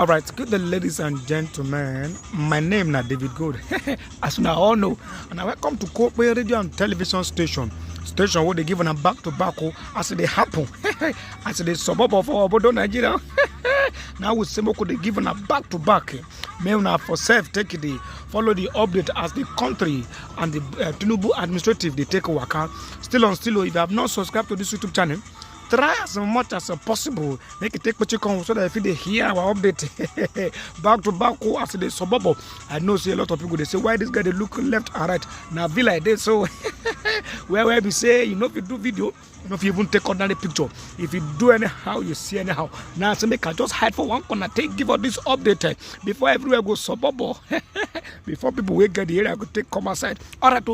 All right, good day, ladies and gentlemen. My name is David Gold. As you all know, and I welcome to Corporate Radio and Television Station where they give a back to back as they happen. As the suburb of Obodo, Nigeria. Now with Semoko they given a back to back. May now for self take the follow the update as the country and the TINUBU administrative they take a waka. Still, if you have not subscribed to this YouTube channel, try as much as possible. Make it take what you come so that if they hear our update back to back as the suburb. I know see a lot of people they say why this guy they look left and right. Now be like this. So where we say if you do video, if you even take ordinary picture, if you do anyhow, you see anyhow. Now so make I just hide for one corner, give out this update before everywhere goes suburb. Before people will get the area, I could take come outside. All right,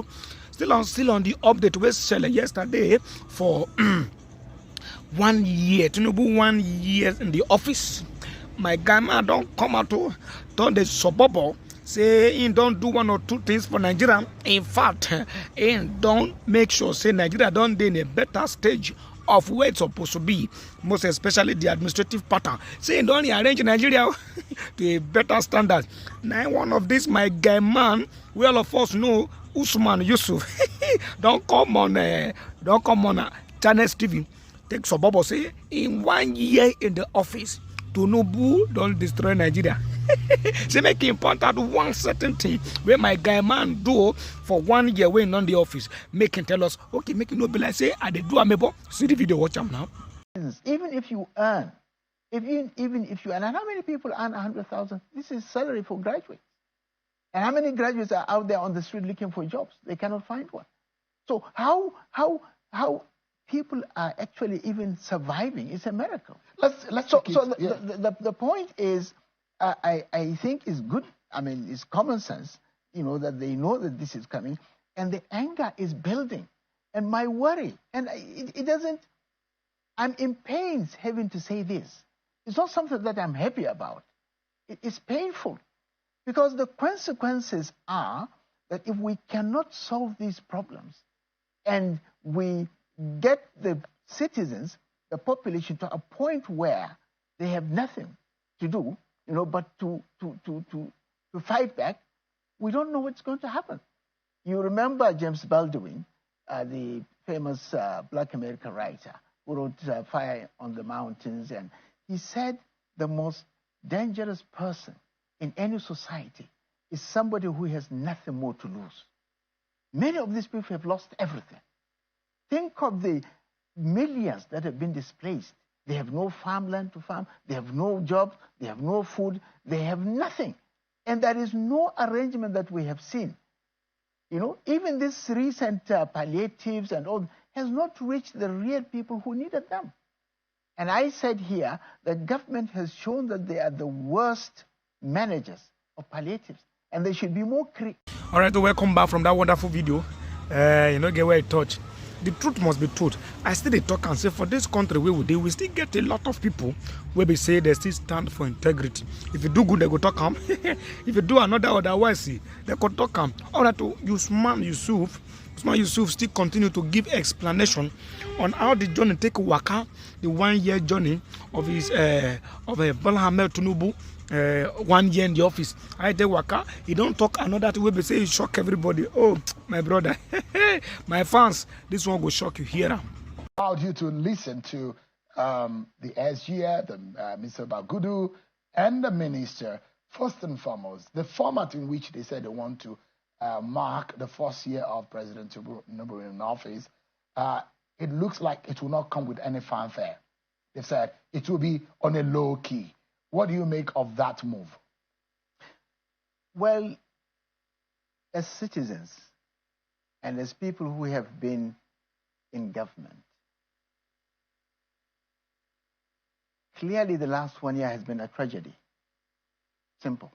still on the update we sell yesterday for 1 year, TINUBU 1 year in the office. My guy man don't come out to the suburb. Say he don't do one or two things for Nigeria. In fact, he don't make sure say Nigeria don't in a better stage of where it's supposed to be, most especially the administrative pattern. Say he don't arrange Nigeria to a better standard. Now one of this my guy man, we all of us know USMAN YUSUF. don't come on Channels TV. Take suburb say in 1 year in the office, TINUBU don't destroy Nigeria. Say make him point out one certain thing where my guy man do for 1 year when on the office. Make him tell us, okay, make him no be like say I dey do amebo. See the video, watch him now. Even if you earn, even if you earn, and how many people earn 100,000? This is salary for graduates. And how many graduates are out there on the street looking for jobs? They cannot find one. So how people are actually even surviving? It's a miracle. The point is, I think it's good. I mean, it's common sense, that they know that this is coming, and the anger is building. And my worry, and it doesn't, I'm in pains having to say this. It's not something that I'm happy about. It's painful because the consequences are that if we cannot solve these problems and we get the citizens, the population to a point where they have nothing to do, but to fight back, we don't know what's going to happen. You remember James Baldwin, the famous Black American writer who wrote Fire on the Mountains, and he said the most dangerous person in any society is somebody who has nothing more to lose. Many of these people have lost everything. Think of the millions that have been displaced. They have no farmland to farm. They have no jobs. They have no food. They have nothing. And there is no arrangement that we have seen. Even this recent palliatives and all has not reached the real people who needed them. And I said here that government has shown that they are the worst managers of palliatives. And they should be more creative. All right, welcome back from that wonderful video. Get where it touched. The truth must be told. I still talk and say for this country where we still get a lot of people where they say they still stand for integrity. If you do good, they go talk them. If you do another otherwise, they go talk them. All right, USMAN YUSUF still continue to give explanation on how the journey take waka, the 1 year journey of his Bola Ahmed TINUBU. 1 year in the office. I tell waka, he don't talk another way, but say he shock everybody. Oh, my brother, my fans, this one will shock you here. I allowed you to listen to the SGF, Mr. Bagudu, and the minister. First and foremost, the format in which they said they want to mark the first year of President TINUBU in office, it looks like it will not come with any fanfare. They said it will be on a low key. What do you make of that move? Well, as citizens and as people who have been in government, clearly the last 1 year has been a tragedy. Simple.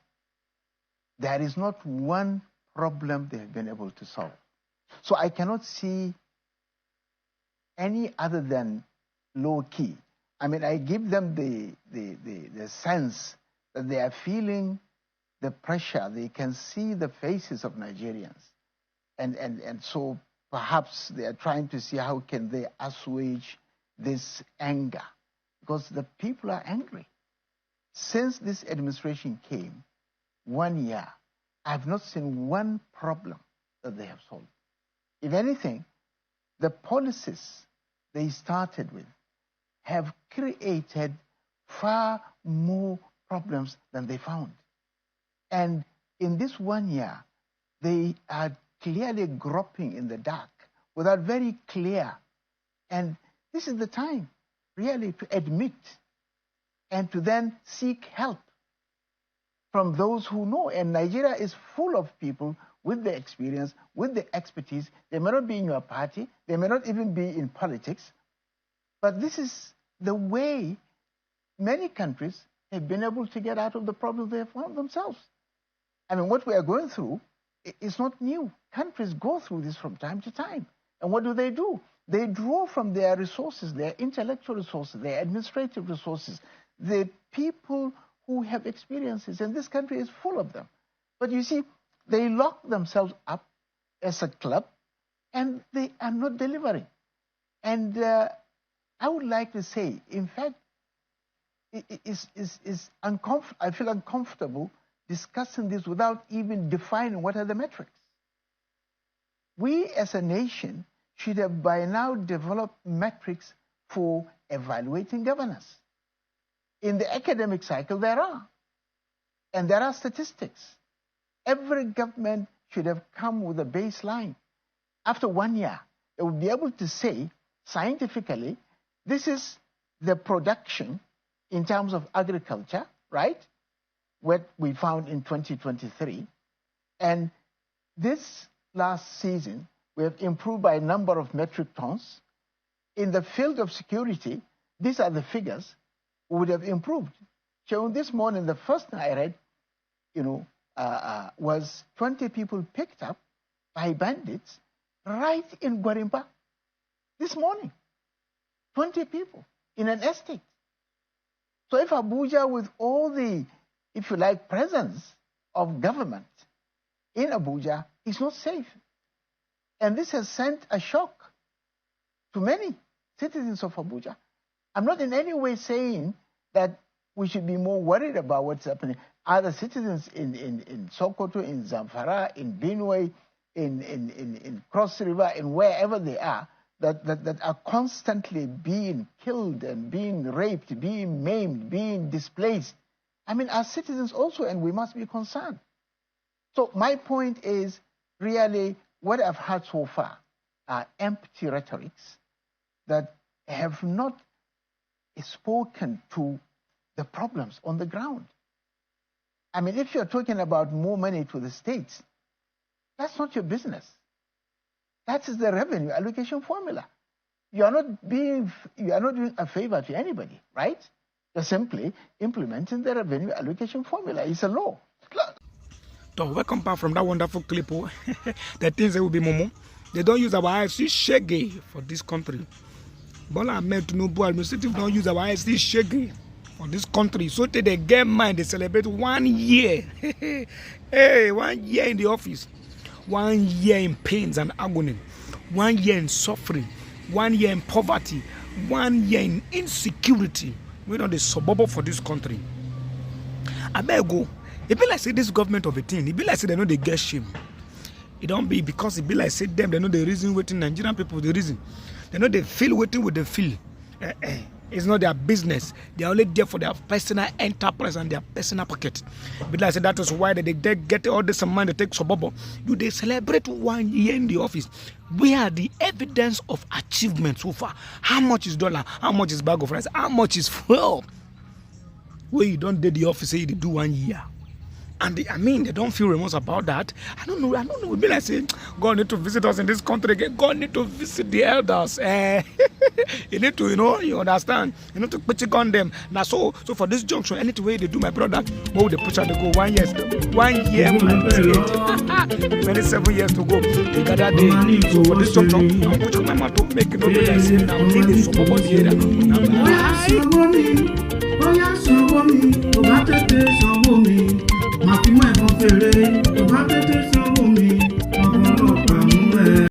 There is not one problem they have been able to solve. So I cannot see any other than low key. I mean, I give them the sense that they are feeling the pressure. They can see the faces of Nigerians. And so perhaps they are trying to see how can they assuage this anger. Because the people are angry. since this administration came, 1 year, I've not seen one problem that they have solved. If anything, the policies they started with have created far more problems than they found. And in this 1 year, they are clearly groping in the dark without very clear. And this is the time really to admit and to then seek help from those who know. And Nigeria is full of people with the experience, with the expertise. They may not be in your party, they may not even be in politics, but this is the way many countries have been able to get out of the problems they have found themselves. I mean, what we are going through is not new. Countries go through this from time to time. And what do? They draw from their resources, their intellectual resources, their administrative resources, the people who have experiences, and this country is full of them. But you see, they lock themselves up as a club, and they are not delivering. And I would like to say, in fact, I feel uncomfortable discussing this without even defining what are the metrics. We as a nation should have by now developed metrics for evaluating governance. In the academic cycle, there are. And there are statistics. Every government should have come with a baseline. After 1 year, they will be able to say scientifically, this is the production in terms of agriculture, right? What we found in 2023. And this last season, we have improved by a number of metric tons. In the field of security, these are the figures we would have improved. So this morning, the first thing I read, was 20 people picked up by bandits right in Gwarimpa this morning. 20 people in an estate. So if Abuja, with all the, if you like, presence of government in Abuja, is not safe. And this has sent a shock to many citizens of Abuja. I'm not in any way saying that we should be more worried about what's happening. Other citizens in Sokoto, in Zamfara, in Benue, in Cross River, and wherever they are, that are constantly being killed and being raped, being maimed, being displaced. I mean, as citizens also, and we must be concerned. So my point is really what I've heard so far are empty rhetorics that have not spoken to the problems on the ground. I mean, if you're talking about more money to the states, that's not your business. That is the revenue allocation formula. You are not doing a favor to anybody, right? You're simply implementing the revenue allocation formula. It's a law. So welcome back from that wonderful clip. The things that will be momo. They don't use our IFC shaggy for this country. Bola Ahmed TINUBU administrative don't use our IFC shaggy for this country. So they get mind, they celebrate 1 year. Hey, 1 year in the office. 1 year in pains and agony. 1 year in suffering. 1 year in poverty. 1 year in insecurity. We know the suburb for this country. I better go. It be like say this government of a thing. It be like say they know they get shame. It don't be because it be like say them they know the reason waiting Nigerian people the reason. They know they feel waiting with the feel. It's not their business. They are only there for their personal enterprise and their personal pocket. But like I said, that is why they get all this money, they take suburb. Do they celebrate 1 year in the office? Where are the evidence of achievement so far? How much is dollar? How much is bag of rice? How much is fuel? Where you don't do the office, say you do 1 year. And they don't feel remorse about that. I don't know. It be like say, God need to visit us in this country again. God need to visit the elders. You need to, you understand. You need to put it on them. Now, so for this junction, any way they do, my brother, they push out, they go 1 year. 1 year, 27 years to go. They gather day. So for this junction, I'm pushing my mouth to make it not be like say now. In the suburban area. Màá fi mọ́ ẹ̀fọn fèrè, tó bá tètè sanwó mi.